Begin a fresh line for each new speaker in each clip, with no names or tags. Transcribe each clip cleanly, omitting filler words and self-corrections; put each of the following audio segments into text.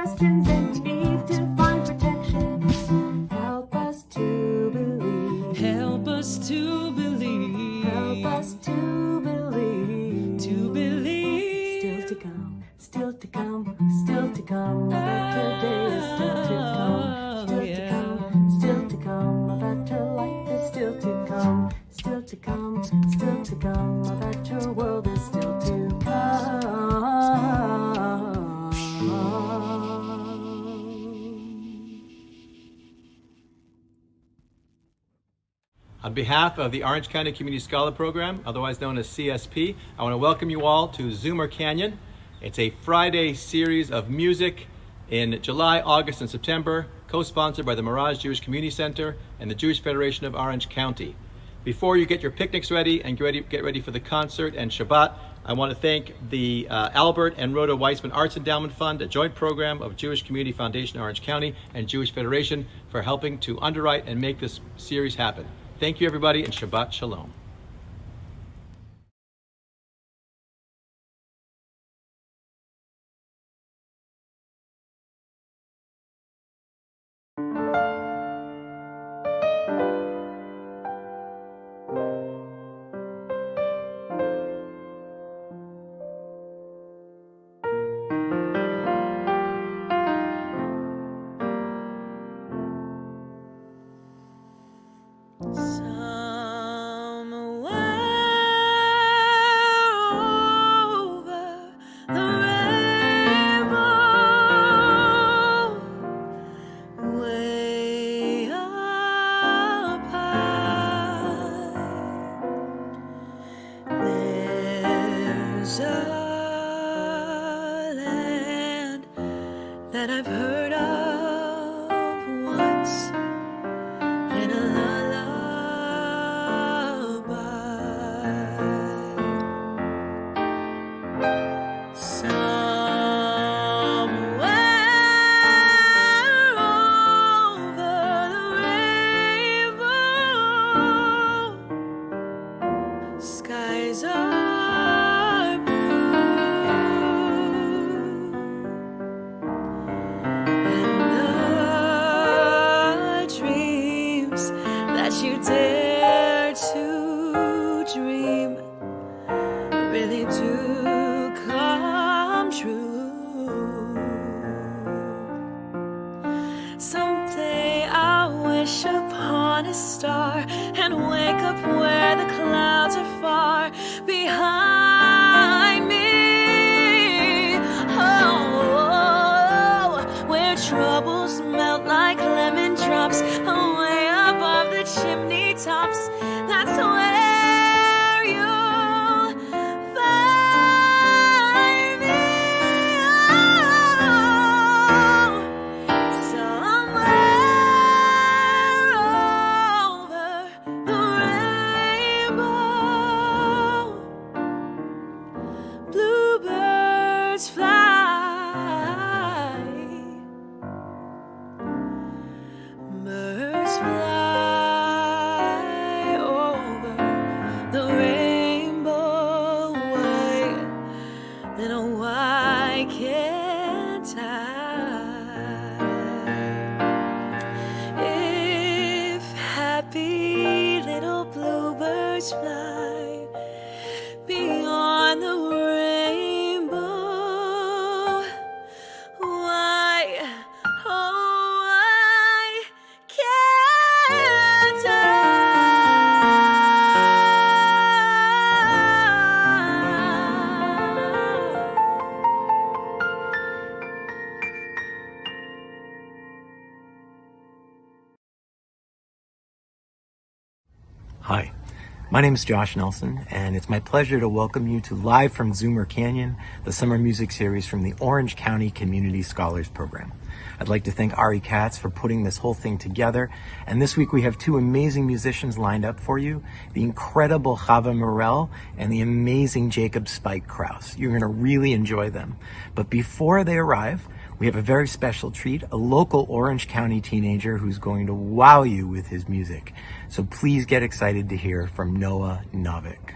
questions and need to find protection. Help us to believe.
Help us to believe.
Help us to believe.
To believe.
Still to come, still to come, still to come. A better day is still to come. Still to come, still to come. A better life is still to come. Still to come, still to come. A better world is still to come.
On behalf of the Orange County Community Scholar Program, otherwise known as CSP, I want to welcome you all to Zoomer Canyon. It's a Friday series of music in July, August, and September, co-sponsored by the Mirage Jewish Community Center and the Jewish Federation of Orange County. Before you get your picnics ready and get ready for the concert and Shabbat, I want to thank the Albert and Rhoda Weissman Arts Endowment Fund, a joint program of Jewish Community Foundation Orange County and Jewish Federation, for helping to underwrite and make this series happen. Thank you, everybody, and Shabbat Shalom.
That I've heard of once in a lullaby. Somewhere over the rainbow, skies are blue. That you dare to dream really do come true. Someday I'll wish upon a star and wake up where the clouds are far behind me. Oh, where troubles melt like lemon drops away above the chimney tops. That's where you'll find me. Oh, somewhere over the rainbow, bluebirds fly. Birds fly over the rainbow. Why, then why can't I? If happy little bluebirds fly beyond the rainbow, why, oh, why can't I?
Hi, my name is Josh Nelson, and it's my pleasure to welcome you to Live from Zoomer Canyon, the summer music series from the Orange County Community Scholars Program. I'd like to thank Ari Katz for putting this whole thing together, and this week we have two amazing musicians lined up for you, the incredible Chava Morel and the amazing Jacob Spike Kraus. You're going to really enjoy them. But before they arrive, we have a very special treat, a local Orange County teenager who's going to wow you with his music. So please get excited to hear from Noah Novik.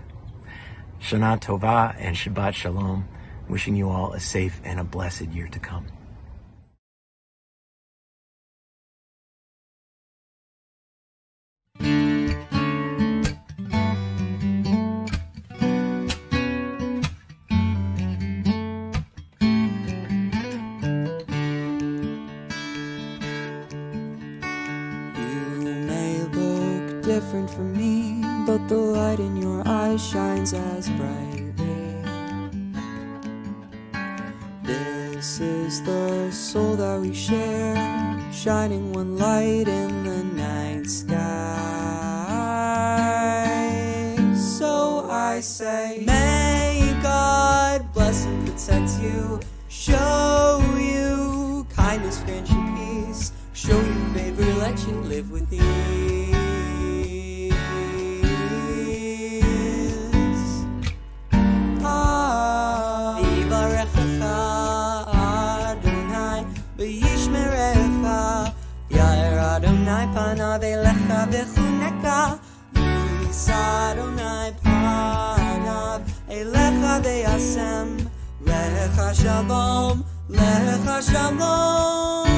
Shana Tova and Shabbat Shalom, wishing you all a safe and a blessed year to come.
different from me, but the light in your eyes shines as brightly. This is the soul that we share, shining one light in the night sky. So I say, may God bless and protect you, show you kindness, friendship, peace, show you favor, let you live with ease. Yivarechecha Adonai v'yishmerecha, Ya'er Adonai panav elecha v'chuneka, Yisa Adonai panav elecha v'yasem lecha shalom, lecha shalom.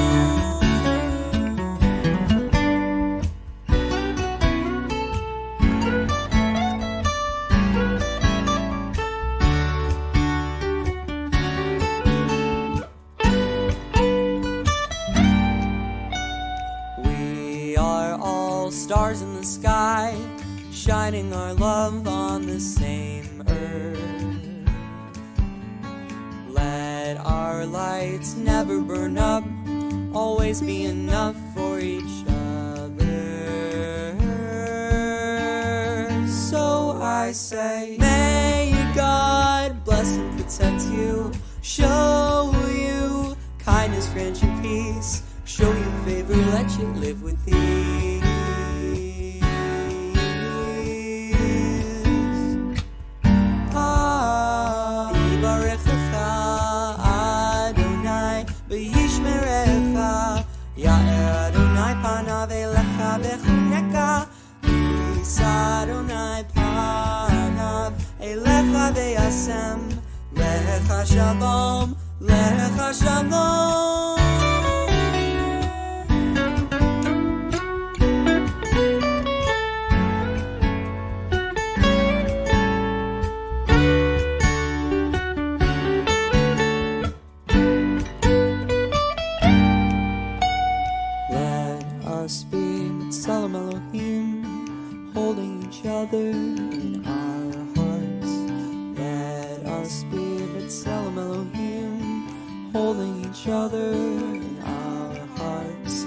Stars in the sky, shining our love on the same earth. Let our lights never burn up, always be enough for each other. So I say, may God bless and protect you, show you kindness, friendship, peace, show you favor, let you live with ease. Panav elecha v'chuneka, Yisa Adonai panav elecha v'yasem lecha shalom, lecha shalom. Salam Elohim, holding each other in our hearts. Let us be Salam Elohim, holding each other in our hearts.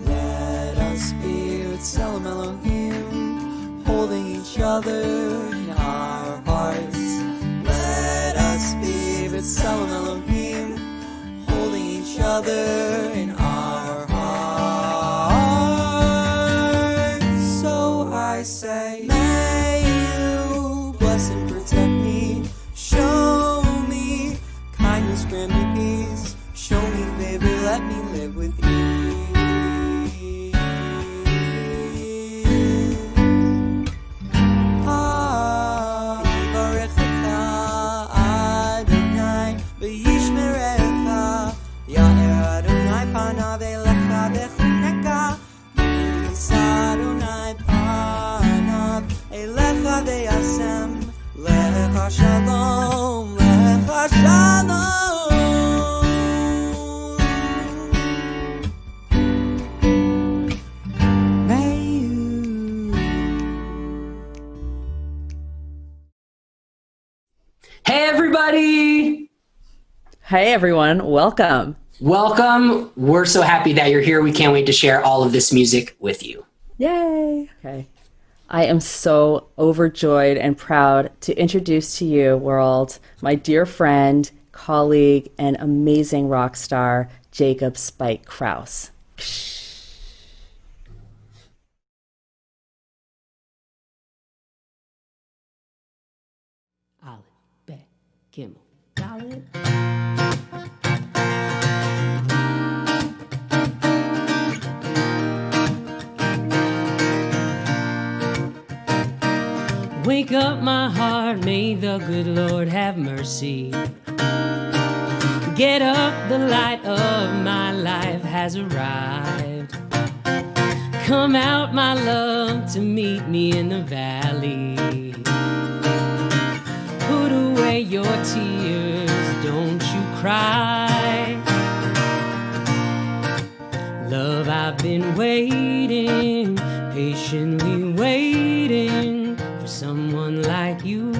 Let us be Salam Elohim, holding each other in our hearts. Let us be Salam Elohim, holding each other in our hearts. I say, may you bless and protect me, show me kindness, grant me peace, show me favor, let me live with ease. Yivarechecha Adonai v'yishmerecha, Ya'er Adonai panav elecha v'chuneka, Yisa Adonai elecha v'yasem lecha shalom, lecha shalom. May you.
Hey everybody!
Hey everyone, welcome.
Welcome. We're so happy that you're here. We can't wait to share all of this music with you.
Yay! Okay. I am so overjoyed and proud to introduce to you, world, my dear friend, colleague, and amazing rock star, Jacob Spike Krause.
Aleph, Bet, Gimel, Dalet. Wake up my heart, may the good Lord have mercy. Get up, the light of my life has arrived. Come out, my love, to meet me in the valley. Put away your tears, don't you cry. Love, I've been waiting, patiently waiting waiting for someone like you.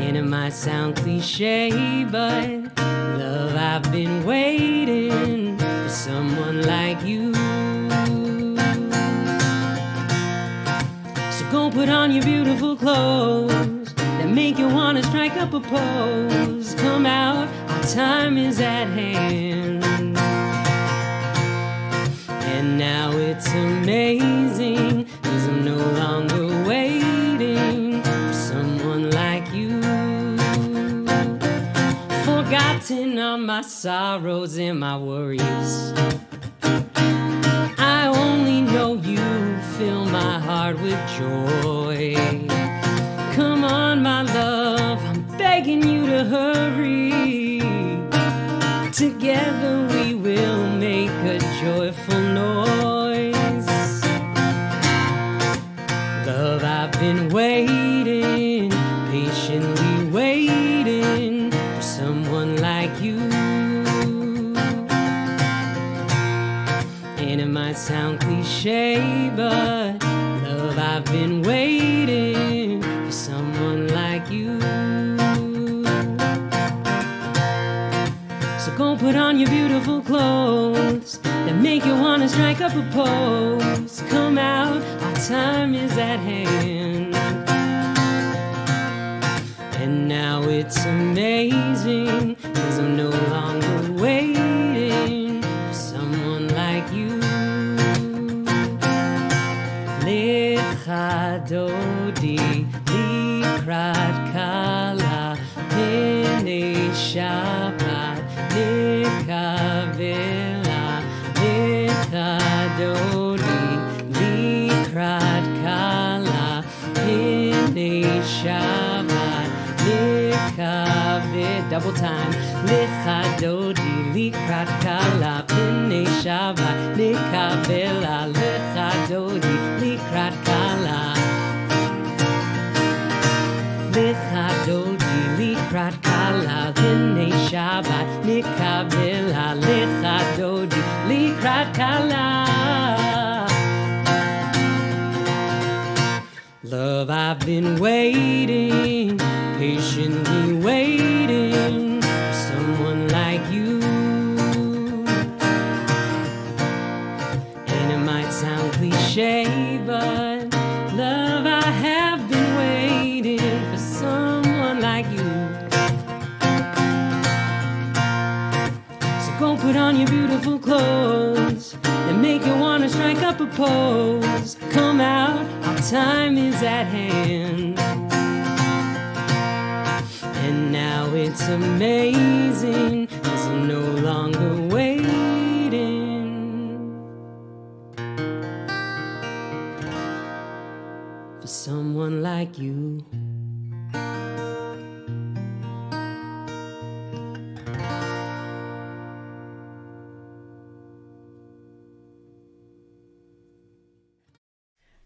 And it might sound cliche, but love, I've been waiting for someone like you. So go put on your beautiful clothes that make you wanna strike up a pose. Come out, our time is at hand. And now it's amazing, 'cause I'm no longer waiting for someone like you. Forgotten all my sorrows and my worries, I only know you fill my heart with joy. Come on, my love, I'm begging you to hurry. Together we will make a joyful noise. Love, I've been waiting, patiently waiting for someone like you. And it might sound cliche, but love, I've been waiting for someone like you. So go put on your beautiful clothes that make you wanna strike up a pose. Come out, our time is at hand. And now it's amazing, 'cause I'm no longer waiting for someone like you. Lecha dodi likrat kala pnei Shabbat lekavela. Lecha dodi likrat kala pnei Shabbat lekavela. Double time. Lecha dodi likrat kala pnei Shabbat lekavela. Lecha dodi likrat kala. Lecha dodi likrat kala pnei Shabbat lekavela. Lecha dodi likrat kala. Love, I've been waiting, patiently waiting for someone like you. And it might sound cliche, but love, I have been waiting for someone like you. So go put on your beautiful clothes that make you wanna strike up a pose. Come out, our time is at hand. And now it's amazing, 'cause I'm no longer waiting for someone like you.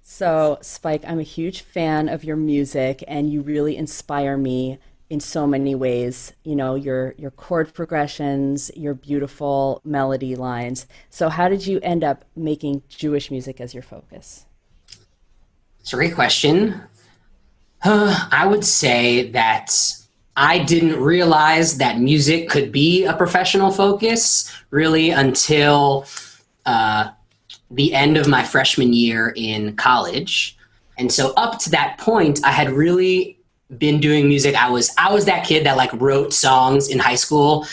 So, Spike, I'm a huge fan of your music, and you really inspire me in so many ways. You know, your chord progressions, your beautiful melody lines. So, how did you end up making Jewish music as your focus?
It's a great question. I would say that I didn't realize that music could be a professional focus really until the end of my freshman year in college. And so up to that point, I had really been doing music. I was that kid that like wrote songs in high school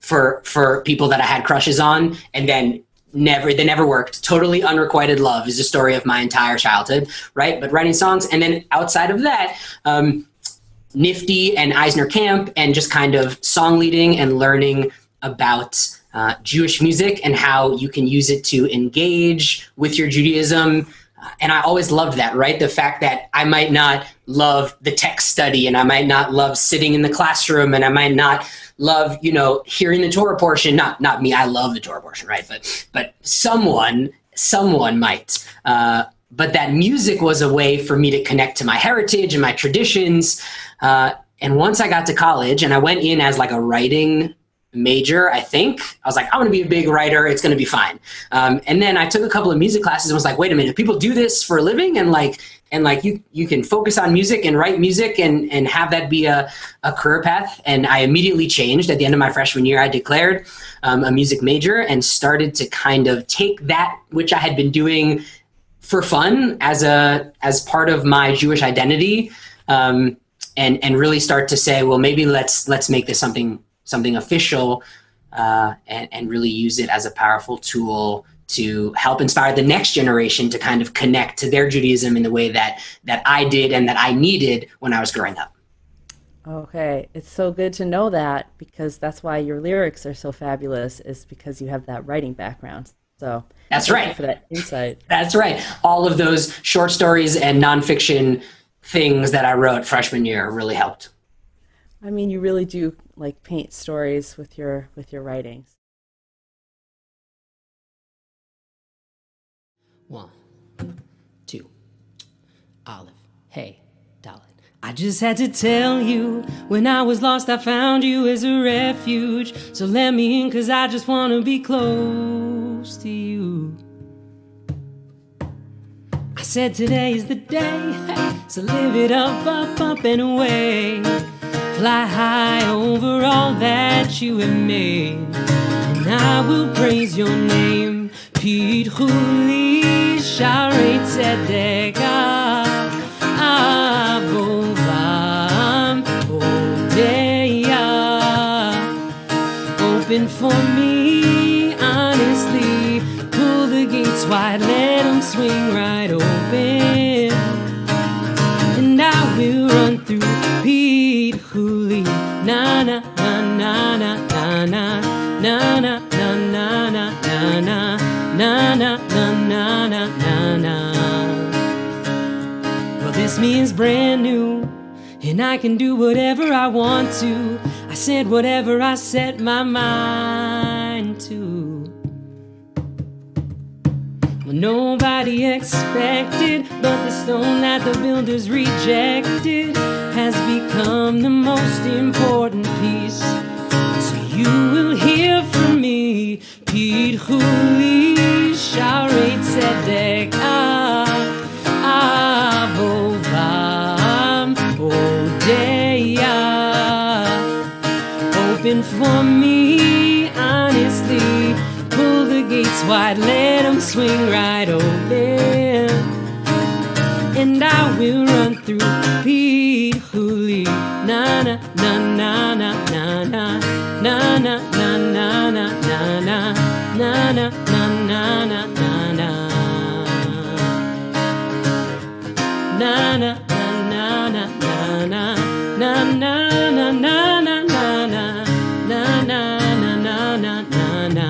for people that I had crushes on, and then they never worked. Totally unrequited love is the story of my entire childhood, right? But writing songs, and then outside of that, Nifty and Eisner Camp, and just kind of song leading and learning about Jewish music and how you can use it to engage with your Judaism. And I always loved that, right? The fact that I might not love the text study, and I might not love sitting in the classroom, and I might not love, hearing the Torah portion. Not me, I love the Torah portion, right? But someone might. But that music was a way for me to connect to my heritage and my traditions. And once I got to college, and I went in as like a writing major, I think. I was like, I'm going to be a big writer. It's going to be fine. And then I took a couple of music classes and was like, wait a minute, people do this for a living? And you can focus on music and write music and have that be a career path. And I immediately changed. At the end of my freshman year, I declared a music major and started to kind of take that, which I had been doing for fun as part of my Jewish identity, and really start to say, well, maybe let's make this something official, and really use it as a powerful tool to help inspire the next generation to kind of connect to their Judaism in the way that I did and that I needed when I was growing up.
Okay, it's so good to know that, because that's why your lyrics are so fabulous, is because you have that writing background. So
that's
thank you
right.
for that insight.
That's right. All of those short stories and nonfiction things that I wrote freshman year really helped.
I mean, you really do like paint stories with your writings.
1, 2, Olive, hey, darling. I just had to tell you, when I was lost, I found you as a refuge. So let me in, 'cause I just want to be close to you. I said today is the day, hey, so live it up, up, up and away. Fly high over all that you have made, and I will praise your name. Pete Huli Shari Tzedekah Avovam Odeya. Open for me, honestly. Pull the gates wide, let them swing right open. And I will run through Pete Huli. Na na na na na na na na na na na na na na na na na na. Well, this means brand new, and I can do whatever I want to. I said whatever I set my mind to. Well, nobody expected, but the stone that the builders rejected has become the most important piece. So you will hear from me, Pete Huli Shari Tzedekah Avovam Odeya. Open for me, honestly. Pull the gates wide, let them swing right open. And I will run through Pete Huli. Na na na na na na na na na na na na na na na na na na na. Na na na na na na na na na na na na na na na na na na.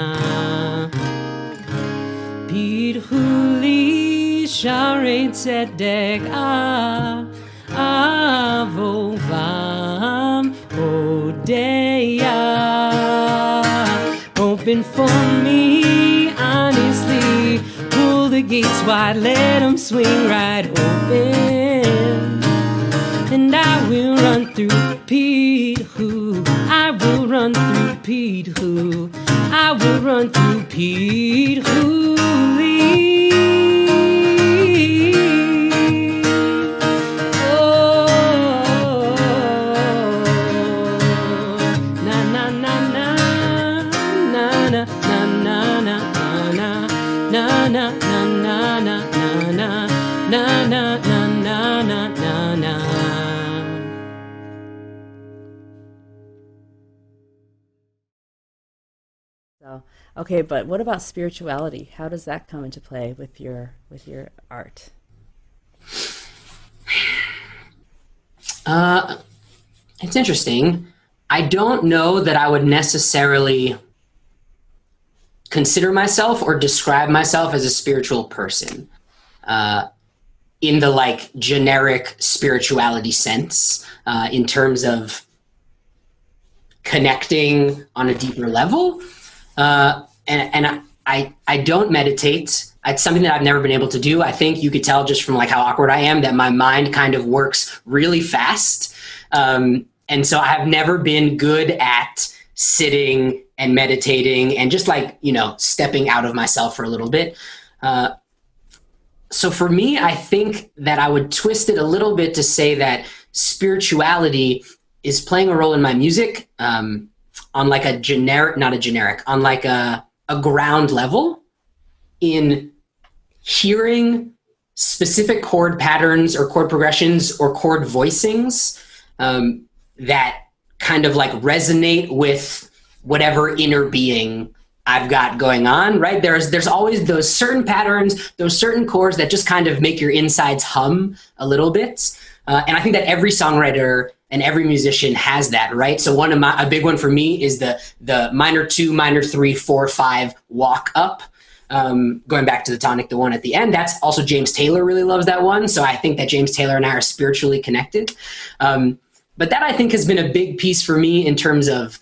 Pete Huli Shari Tzedekah Avovam Odeya. Open for me, honestly. Pull the gates wide, let them swing right open. And I will run through Pete Who. I will run through Pete Who. I will run through Pete Who.
So, okay, but what about spirituality? How does that come into play with your art?
It's interesting. I don't know that I would necessarily consider myself or describe myself as a spiritual person, in the like generic spirituality sense, in terms of connecting on a deeper level. And I don't meditate. It's something that I've never been able to do. I think you could tell just from like how awkward I am that my mind kind of works really fast. And so I have never been good at sitting and meditating and just like, stepping out of myself for a little bit. So for me, I think that I would twist it a little bit to say that spirituality is playing a role in my music on like a on like a ground level, in hearing specific chord patterns or chord progressions or chord voicings that kind of like resonate with whatever inner being I've got going on, right? There's always those certain patterns, those certain chords that just kind of make your insides hum a little bit. And I think that every songwriter and every musician has that, right? So a big one for me is the minor 2, minor 3, 4, 5 walk up. Going back to the tonic, the one at the end, that's also James Taylor really loves that one. So I think that James Taylor and I are spiritually connected. But that I think has been a big piece for me in terms of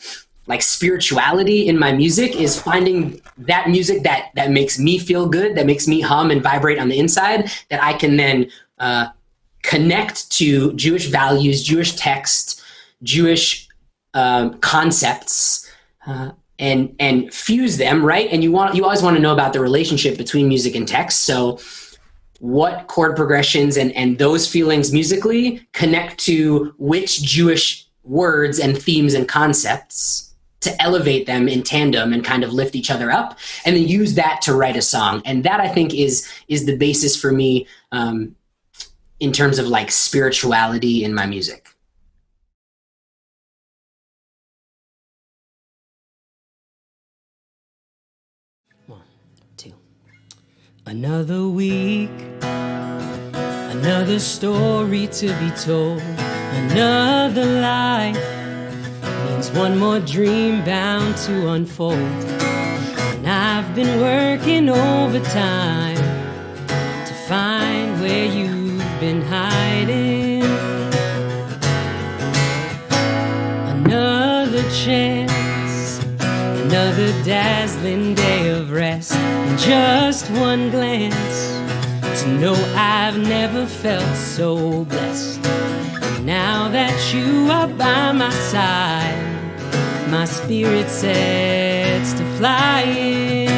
like spirituality in my music, is finding that music that makes me feel good, that makes me hum and vibrate on the inside, that I can then connect to Jewish values, Jewish text, Jewish concepts, and fuse them, right? And you always want to know about the relationship between music and text. So what chord progressions and those feelings musically connect to which Jewish words and themes and concepts, to elevate them in tandem and kind of lift each other up, and then use that to write a song. And that I think is the basis for me in terms of like spirituality in my music.
One, two. Another week, another story to be told, another life means one more dream bound to unfold. And I've been working overtime to find where you've been hiding. Another chance, another dazzling day of rest, and just one glance to know I've never felt so blessed. And now that you are by my side, my spirit sets to flying.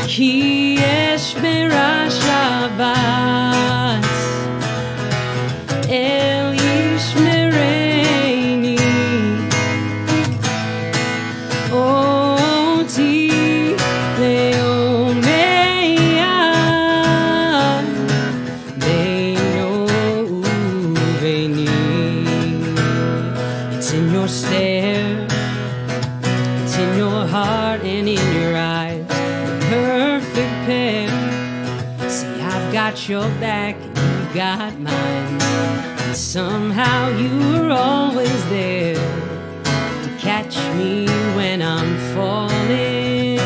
Ki yesh merashavas el yishmereini oti leomeya beino uveni. It's in your stare, it's in your heart and in your eyes, the perfect pair. See, I've got your back and you've got mine, and somehow you were always there to catch me when I'm falling.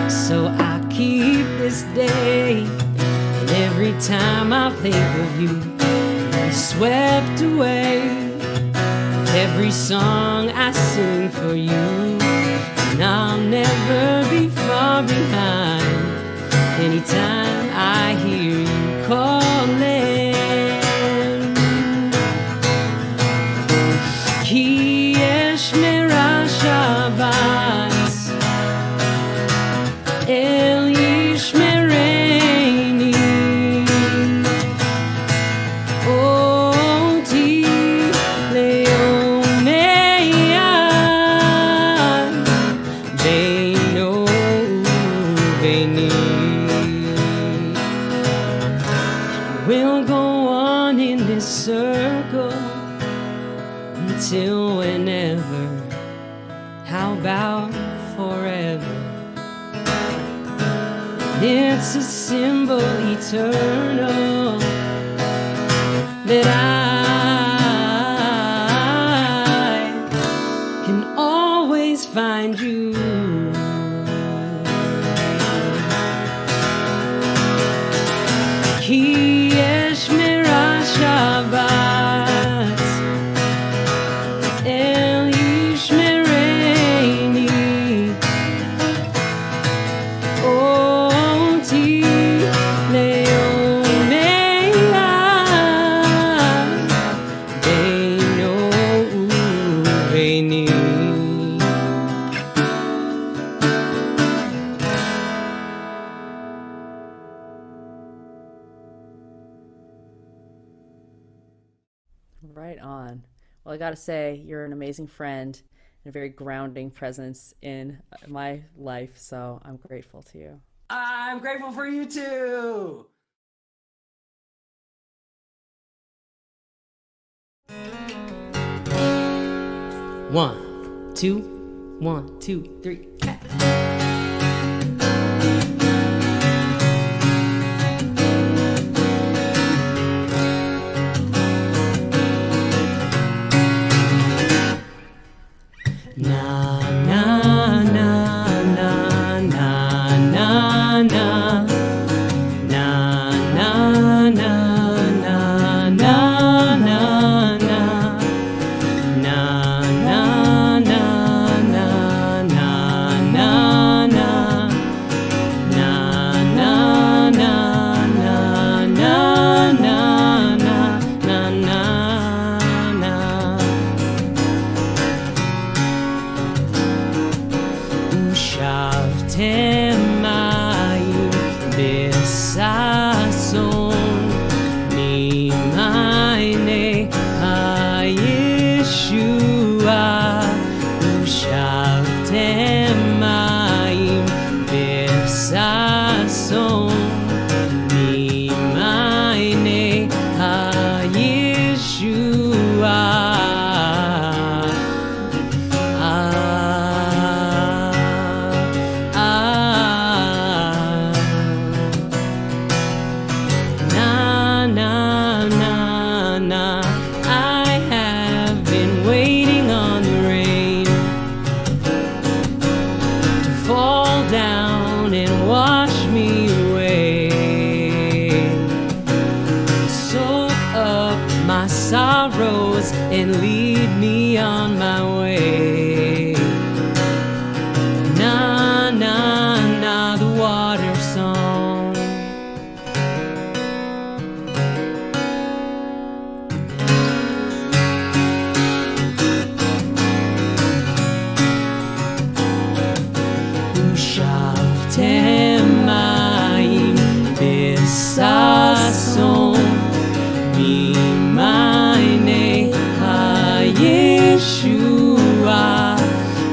So I keep this day, and every time I think of you, be swept away with every song I sing for you. And I'll never be far behind anytime I hear you calling. Ki yesh merashavas el yishmereini oti leomeya beino uveni. We'll go on in this circle until whenever. How about forever? It's a symbol eternal that I can always find you. Ki yesh merashavas el yishmereini oti leomeya
Right on. Well, I got to say, you're an amazing friend and a very grounding presence in my life, so I'm grateful to you.
I'm grateful for you too.
One, two, 1, 2, 3. Na na na na na na na na na na na na na na. Sorrows and lead me on my way. Na na na, the water song. Ushavtem mayim besason. Yeshua,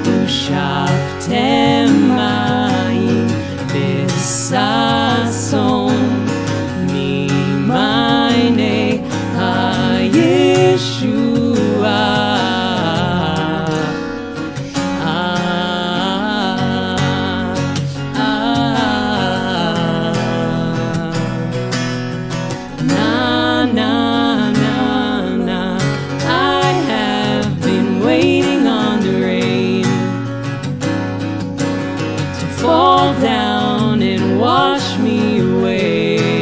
Ushavtem mayim besason mimayne ha-Yeshua. Down and wash me away.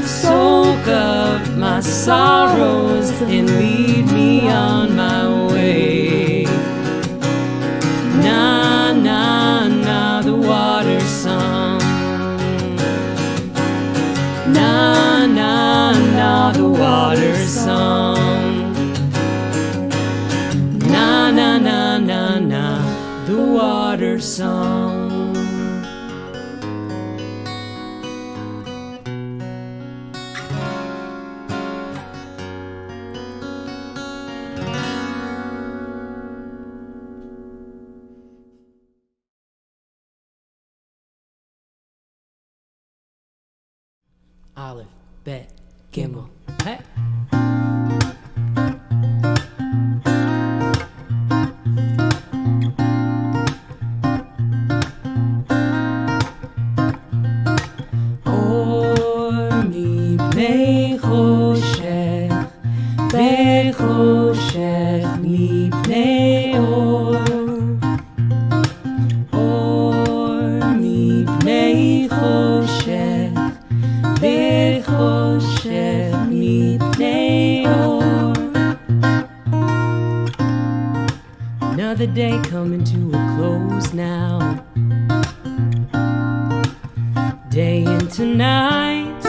Soak up my sorrows and lead me on my way. Na na na, the water song. Na na na, the water song. Na na na na na, the water song. Aleph, Bet, Gimel, hey. וחושך מפני אור, אור מפני חושך, וחושך מפני אור. Another day coming to a close now, day into night.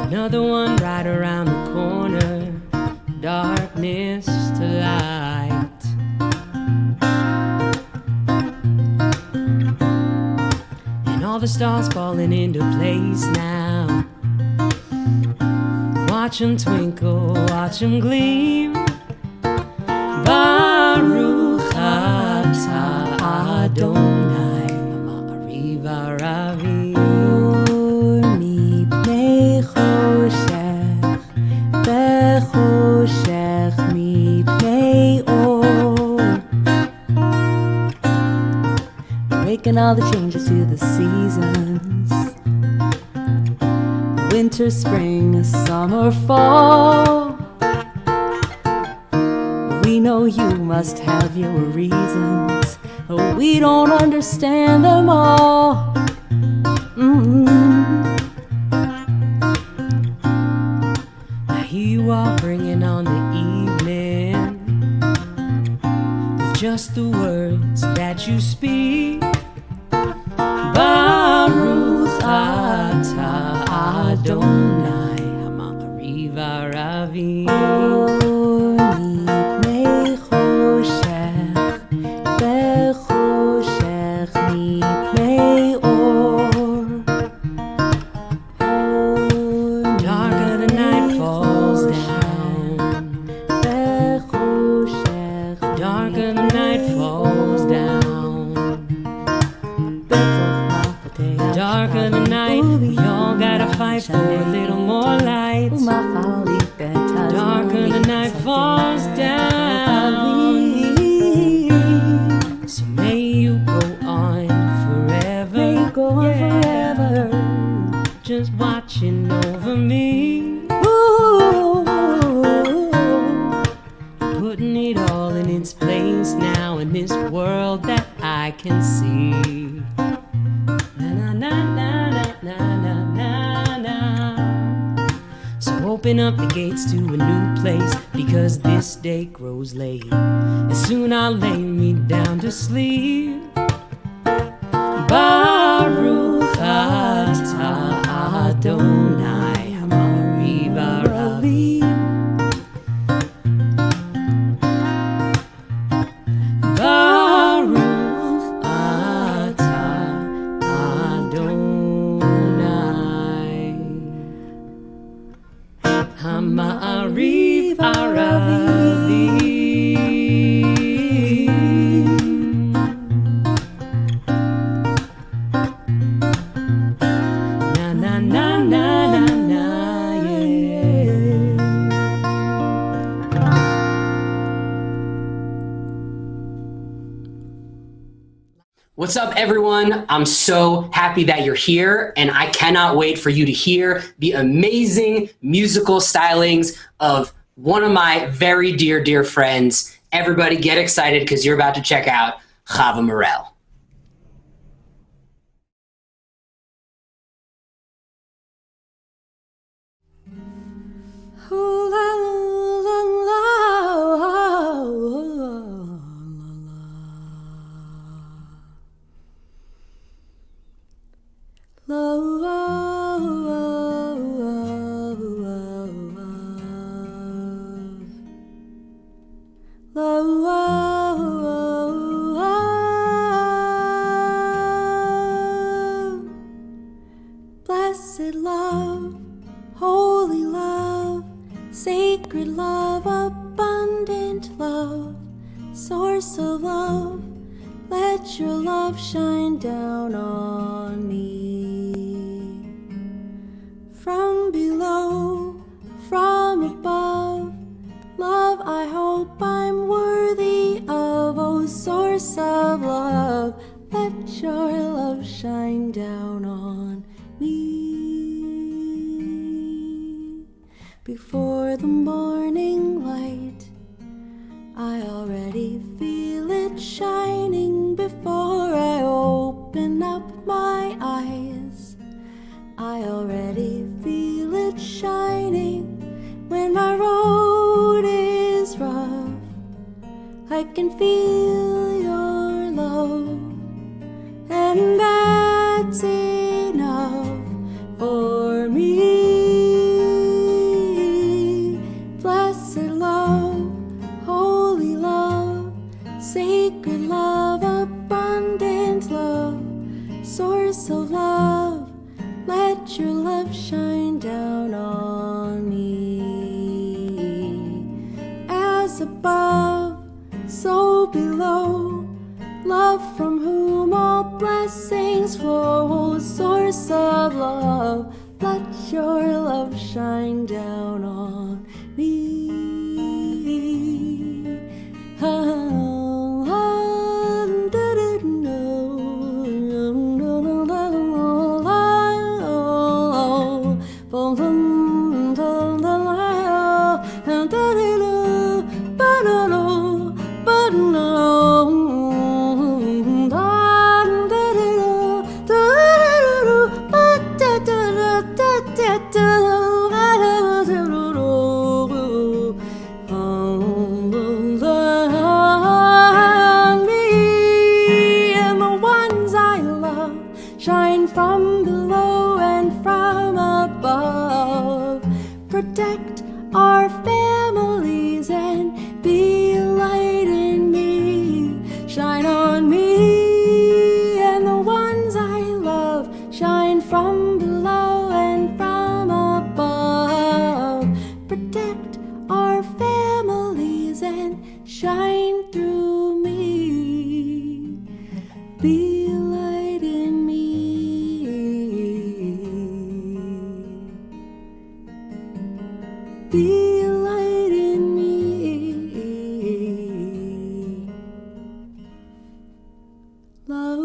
Another one right around the corner, darkness to light. And all the stars falling into place now. Watch 'em twinkle, watch 'em gleam. Baruch atah Adonai ma'ariv aravim.
מפני חושך וחושך מפני אור. Making all the changes to the seasons. Winter, spring, summer, fall. We know you must have your reasons, but we don't understand them all.
Now here you are bringing on the evening with just the words that you speak. Baruch atah Adonai ha'ma'ariv aravim.
מפני חושך וחושך מפני אור.
Darker the night falls down.
וחושך
Darker the night falls down. Darker the night, we all gotta fight for a little more light. Darker the night falls down. So may you go on forever.
forever.
Just watching over me. Putting it all in its place now in this world that I can see. Na na na na na na na na. So open up the gates to a new place, because this day grows late, and soon I'll lay me down to sleep. Baruch atah Adonai ha'ma'ariv aravim. Baruch atah Adonai ha'ma'ariv aravim. Na na na na na na, yeah.
What's up, everyone? I'm so happy that you're here, and I cannot wait for you to hear the amazing musical stylings of one of my very dear, dear friends. Everybody get excited, because you're about to check out Chava Morel.
Blessed love, holy love, sacred love, abundant love, source of love, let your love shine down on me. From below, from above, love I hope I'm worthy of, oh source of love, let your love shine down on me. Before the morning light, I already feel it shining. Before I open up my eyes, I already feel it shining. When my road is rough, I can feel your love, and that's enough for me. Blessed love, holy love, sacred love, abundant love, source of love, let your love shine down on me.
love from whom all blessings flow, source of love, let your love shine down on me. Shine from below and from above. Protect our families and be a light in me. Shine on me and the ones I love. Shine from below and from above. Protect our families and shine through me. Be a light in me. Be a light in me. Love,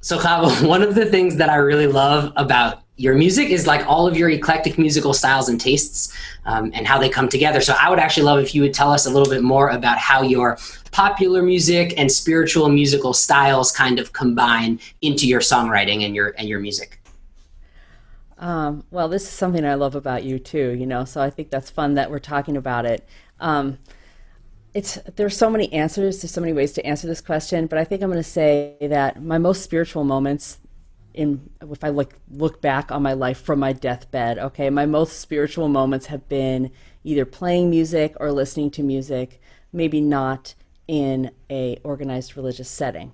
So, Chava, one of the things that I really love about your music is like all of your eclectic musical styles and tastes, and how they come together. So I would actually love if you would tell us a little bit more about how your popular music and spiritual musical styles kind of combine into your songwriting and your music.
Well, this is something I love about you too, you know, so I think that's fun that we're talking about it. There's so many answers, there's so many ways to answer this question, but I think I'm going to say that my most spiritual moments, if I look back on my life from my deathbed, okay, my most spiritual moments have been either playing music or listening to music, maybe not in a organized religious setting.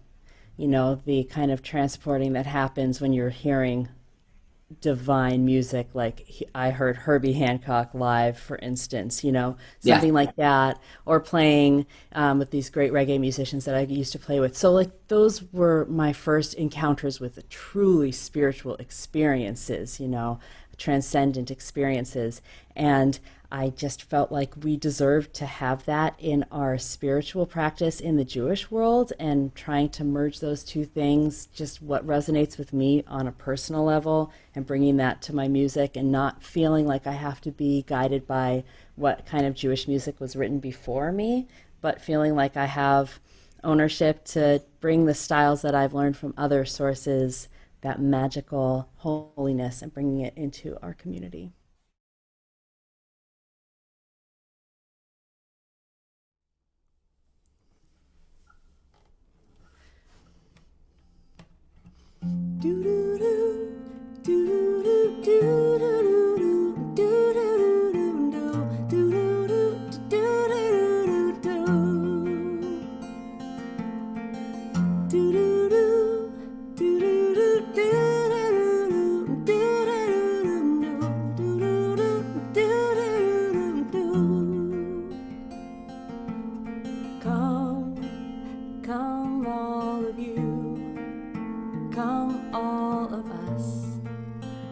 You know, the kind of transporting that happens when you're hearing divine music, like I heard Herbie Hancock live, for instance, you know, something like that, or playing with these great reggae musicians that I used to play with. So like those were my first encounters with truly spiritual experiences, you know, transcendent experiences. And I just felt like we deserved to have that in our spiritual practice in the Jewish world, and trying to merge those two things, just what resonates with me on a personal level, and bringing that to my music, and not feeling like I have to be guided by what kind of Jewish music was written before me, but feeling like I have ownership to bring the styles that I've learned from other sources, that magical holiness, and bringing it into our community.
Come all of you, come all of us,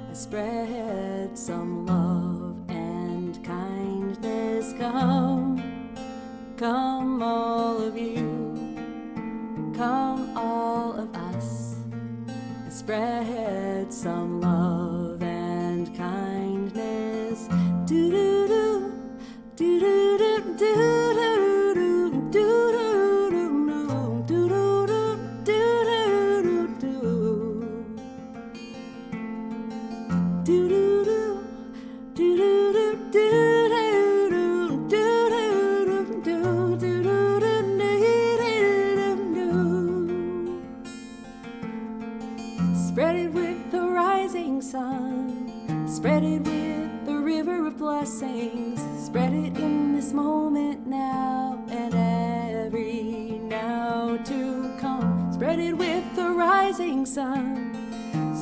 and spread some love and kindness. Come all of you, come all of us, and spread some love and kindness. Do do do do do do do. Spread it with the rising sun. Spread it with the rising sun.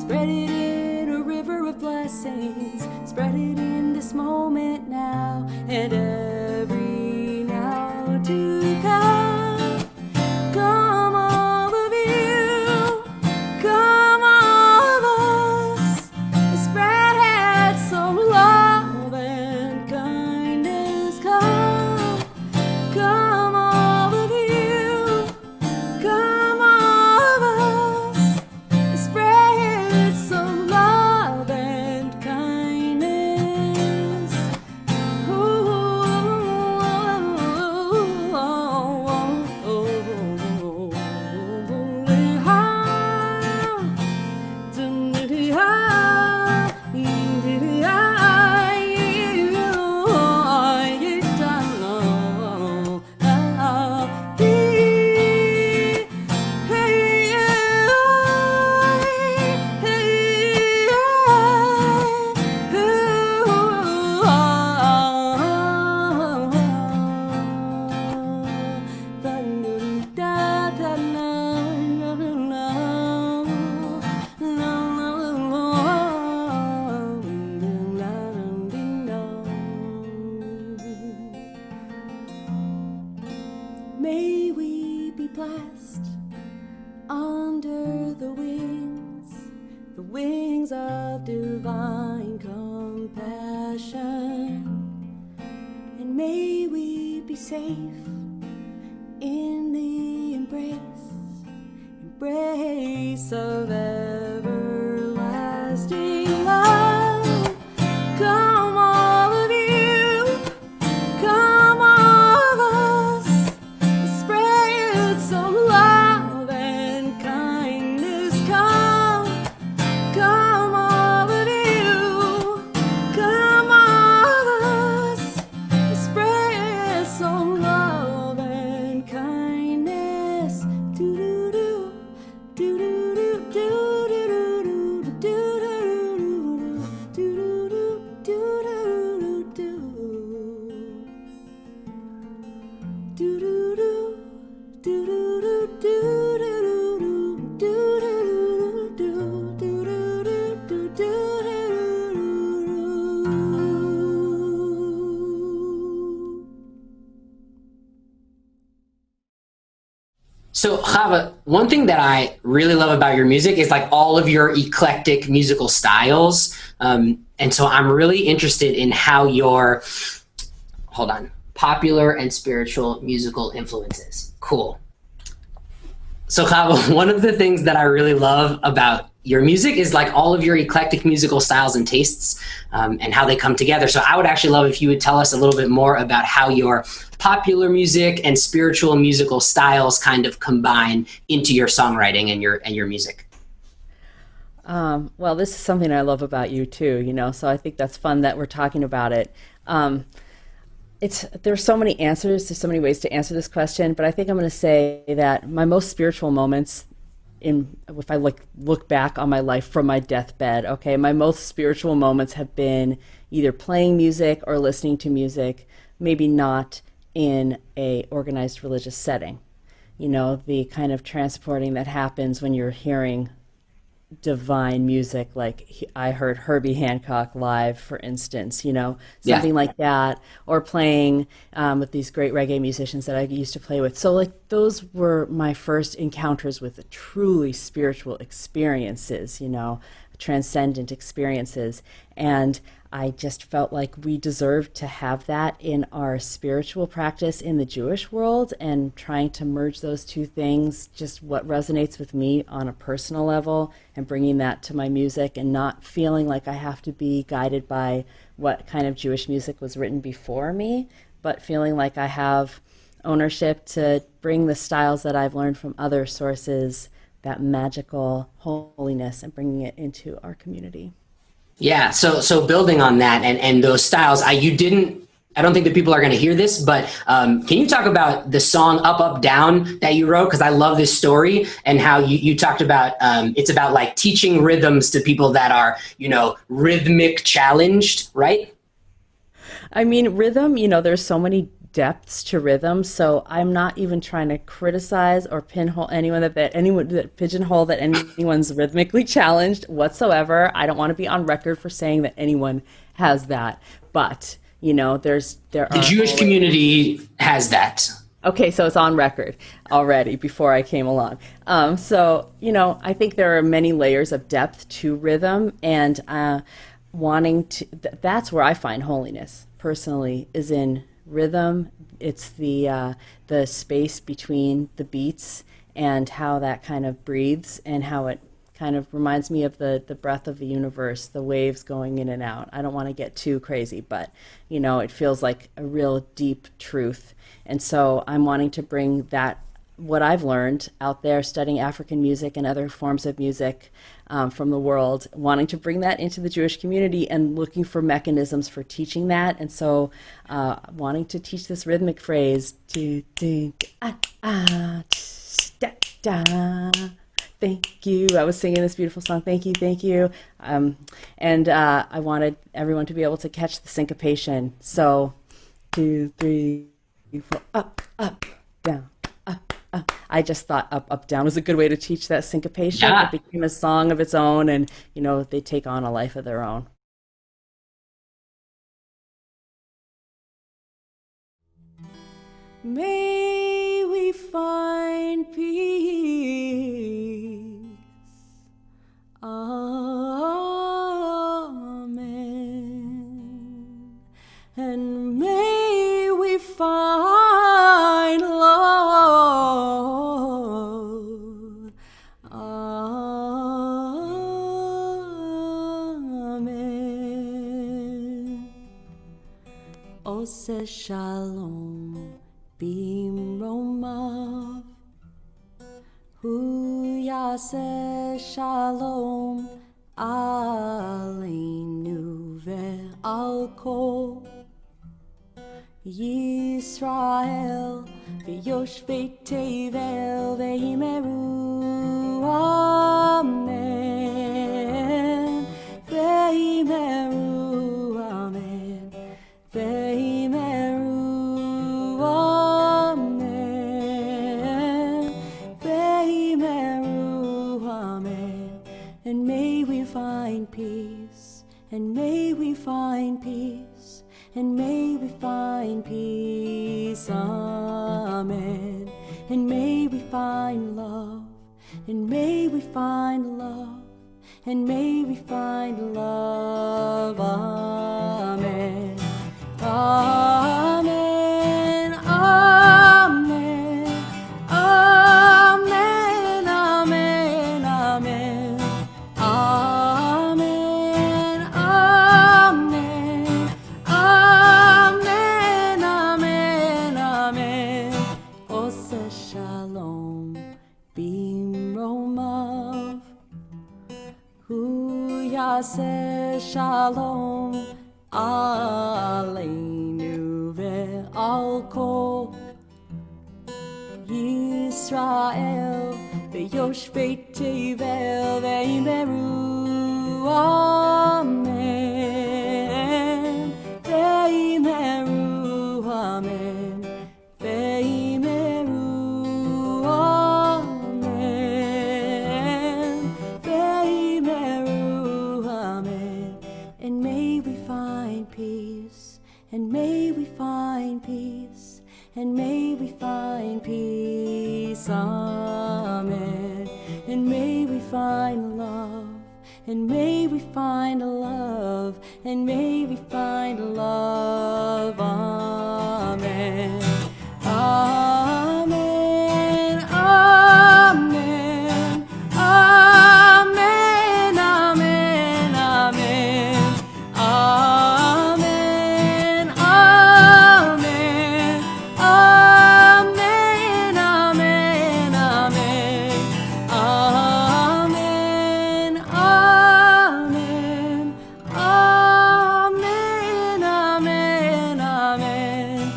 Spread it in a river of blessings. Spread it in this moment now and every now to come. Come all of you, come all of us. Spread some love and kindness. Come all of you, come all of us. Spread some love and kindness. May we be blessed under the wings of divine compassion. And may we be safe in the embrace of everlasting love. Come all of you, come all of us. Spread some love and kindness. Come all of you, come all of us. Spread some love and kindness. Do-do-do, do-do-do, do-do-do, do-do-do, do-do-do, do-do-do.
So, Chava, one thing that I really love about your music is like all of your eclectic musical styles. And so I'm really interested in how your, popular and spiritual musical influences. Cool. So, Chava, one of the things that I really love about your music is like all of your eclectic musical styles and tastes, and how they come together. So I would actually love if you would tell us a little bit more about how your popular music and spiritual musical styles kind of combine into your songwriting and your music.
Well, this is something I love about you too, so I think that's fun that we're talking about it. There's so many answers, there's so many ways to answer this question, but I think I'm going to say that my most spiritual moments, if I look back on my life from my deathbed, okay, my most spiritual moments have been either playing music or listening to music, maybe not in a organized religious setting. The kind of transporting that happens when you're hearing divine music, like I heard Herbie Hancock live, for instance, something like that, or playing with these great reggae musicians that I used to play with. So like those were my first encounters with truly spiritual experiences, transcendent experiences. And I just felt like we deserved to have that in our spiritual practice in the Jewish world, and trying to merge those two things, just what resonates with me on a personal level, and bringing that to my music, and not feeling like I have to be guided by what kind of Jewish music was written before me, but feeling like I have ownership to bring the styles that I've learned from other sources, that magical holiness, and bringing it into our community.
Yeah, so building on that and those styles, I don't think that people are going to hear this, but can you talk about the song Up, Up, Down that you wrote? Because I love this story, and how you talked about, it's about like teaching rhythms to people that are, rhythmic challenged, right?
I mean, rhythm, there's so many depths to rhythm. So I'm not even trying to criticize or pinhole anyone that pigeonhole that anyone's rhythmically challenged whatsoever. I don't want to be on record for saying that anyone has that, but there
The
are
Jewish community has that.
Okay, so it's on record already before I came along. I think there are many layers of depth to rhythm, and that's where I find holiness personally, is in rhythm. It's the space between the beats and how that kind of breathes, and how it kind of reminds me of the breath of the universe, the waves going in and out. I don't want to get too crazy, but it feels like a real deep truth. And so I'm wanting to bring what I've learned out there studying African music and other forms of music from the world, wanting to bring that into the Jewish community and looking for mechanisms for teaching that. And so wanting to teach this rhythmic phrase, thank you. I was singing this beautiful song, thank you, thank you. And I wanted everyone to be able to catch the syncopation. So 2, 3, 4, up, up, down, up, up. I just thought up, up, down was a good way to teach that syncopation.
Yeah.
It became a song of its own, and they take on a life of their own. May we find peace. Amen. And may we find love. Amen. Ose shalom bimromav, hu yaseh shalom aleinu ve'al kol Yisrael v'yoshvei tevel ve'imeru amen, ve'imeru amen, ve'imeru amen, ve'imeru amen. And may we find peace, and may we find peace, and may we find peace, amen. And may we find love, and may we find love, and may we find love, amen. Amen, amen, amen, amen, amen. Amen, amen, amen, amen, amen. Ose shalom bimromav, hu yaseh shalom aleinu ve'al kol Yisrael v'yoshvei tevel ve'imeru amen, ve'imeru amen, ve'imeru amen, ve'imeru amen. And may we find peace, and may we find peace, and may we find peace, amen. And may we find love, and may we find love, and may we find love, amen. Amen, amen, amen, amen, amen. Amen, amen, amen, amen, amen. Amen, amen, amen, amen, amen.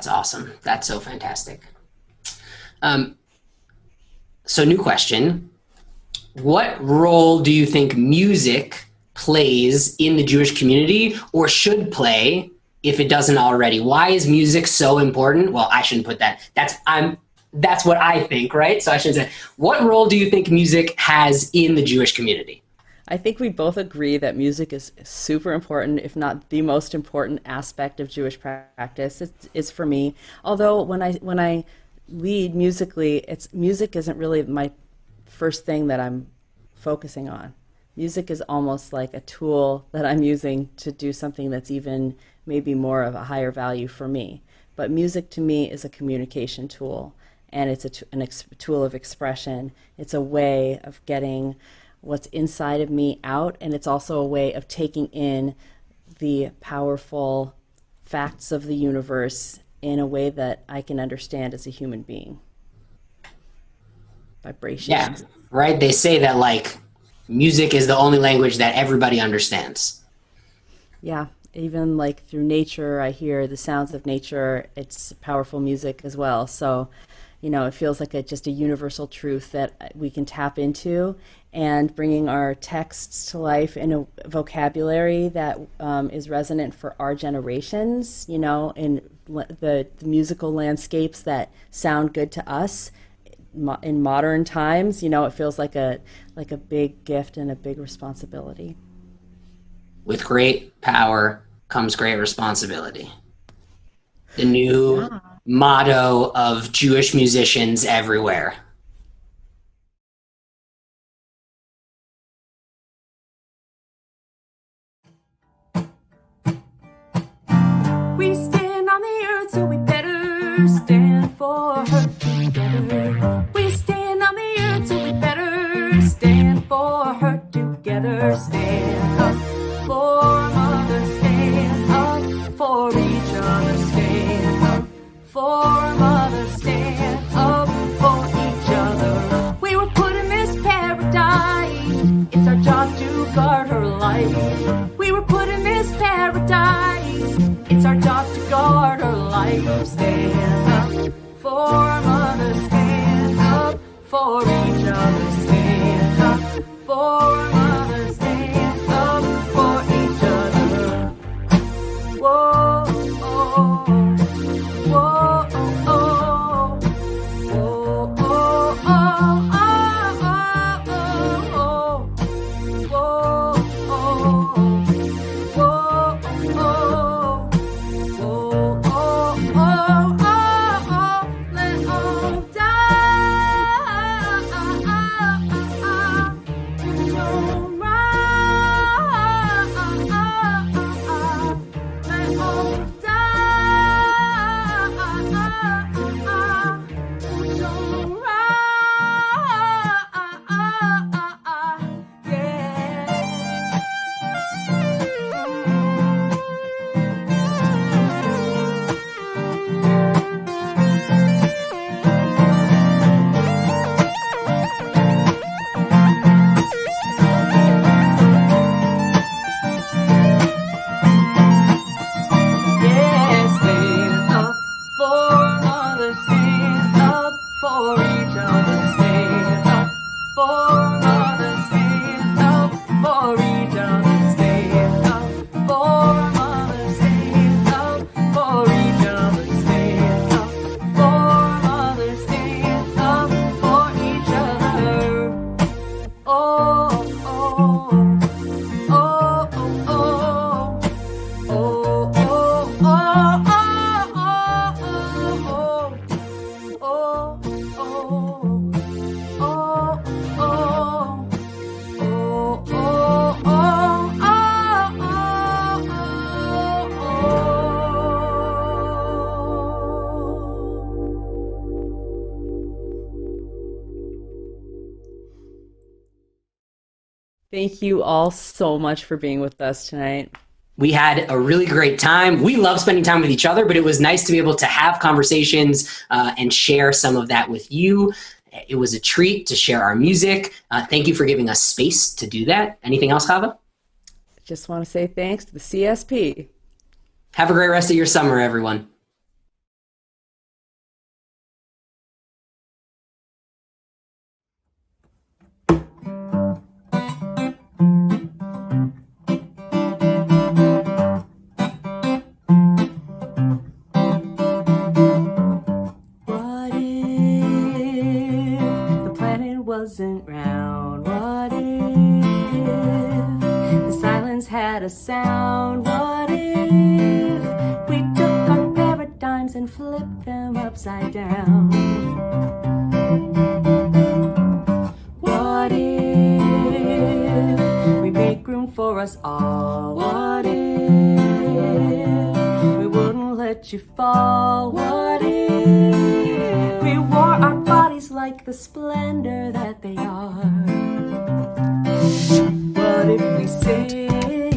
That's awesome. That's so fantastic. So new question. What role do you think music plays in the Jewish community, or should play if it doesn't already? Why is music so important? Well, I shouldn't put that. That's what I think, right? So I should say, what role do you think music has in the Jewish community?
I think we both agree that music is super important, if not the most important aspect of Jewish practice. It's for me. Although when I lead musically, music isn't really my first thing that I'm focusing on. Music is almost like a tool that I'm using to do something that's even maybe more of a higher value for me. But music to me is a communication tool, and it's a tool of expression. It's a way of getting what's inside of me out, and it's also a way of taking in the powerful facts of the universe in a way that I can understand as a human being. Vibrations.
Yeah, right? They say that, like, music is the only language that everybody understands.
Yeah, even like through nature, I hear the sounds of nature. It's powerful music as well. So, it feels like just a universal truth that we can tap into, and bringing our texts to life in a vocabulary that is resonant for our generations, in the musical landscapes that sound good to us in modern times. It feels like a big gift and a big responsibility.
With great power comes great responsibility. The new motto of Jewish musicians everywhere.
We stand on the earth, so we better stand for her together. We stand on the earth, so we better stand for her together. Stand up for mother, stand up for each other. Stand up for mother, stand up for each other. We were put in this paradise, it's our job to guard her life. We were put in this paradise, it's our job to guard her life. Stand up for mother, stand up for each other. Stand up for mother, stand up for each other. Whoa, oh, whoa, oh, whoa, oh, oh, oh, oh, oh, oh, oh, oh, oh.
Thank you all so much for being with us tonight.
We had a really great time. We love spending time with each other, but it was nice to be able to have conversations and share some of that with you. It was a treat to share our music. Thank you for giving us space to do that. Anything else, Chava?
Just want to say thanks to the CSP.
Have a great rest of your summer, everyone.
wasn't round? What if the silence had a sound? What if we took our paradigms and flipped them upside down? What if we make room for us all? What if we wouldn't let you fall? What if we wore our bodies like the splendor that they are? What if we synthesize?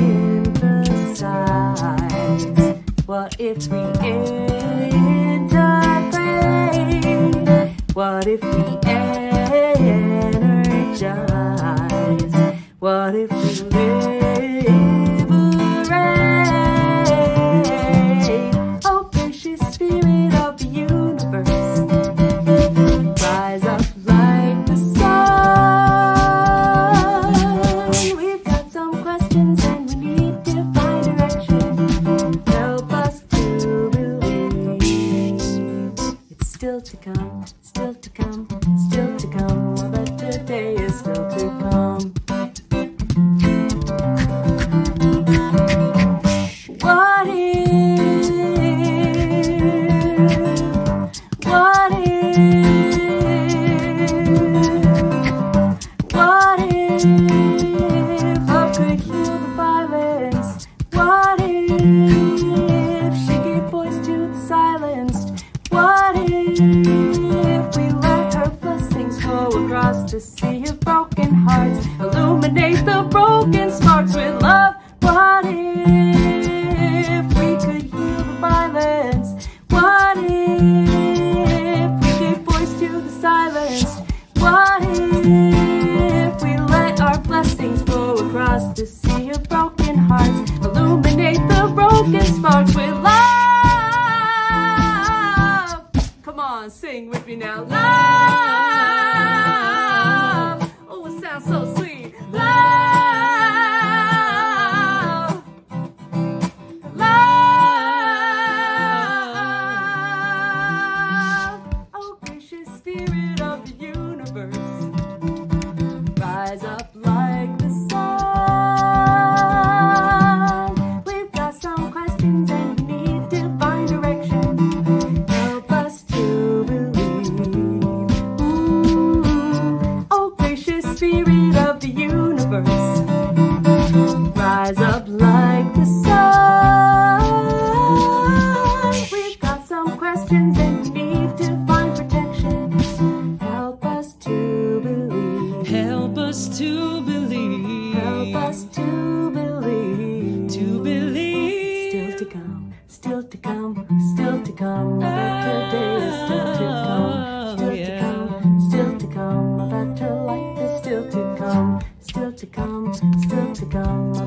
What if we integrate? What if we energize? What if we liberate? Oh, gracious spirit of the universe, rise up like the sun. We've got some questions and we need divine direction. Help us to believe it's still to come, still to come, still to come. A better day is still to come. What if? What if? What if love could heal the violence? What if she gave voice to the silenced? What if we let her blessings flow across the sea of broken hearts? Illuminate the broken sparks with love. What if we could heal the violence? What if we gave voice to the silenced? What if we let our blessings flow across the sea of broken hearts? Illuminate the broken sparks with love. Come on, sing with me now. Love. Oh, it sounds so sweet. Love. Love. Oh, gracious spirit of the universe, rise up like the sun. We've got some questions and we need divine direction. Help us to believe. Oh, gracious spirit of the universe, rise up like the sun. We've got some questions and we need divine protection. Help us to believe.
Help us to believe.
Help us to believe.
To believe.
Still to come, still to come, still to come. A better day is still to come. Still to come, still to come. A better life is still to come. Still to come, still to come. A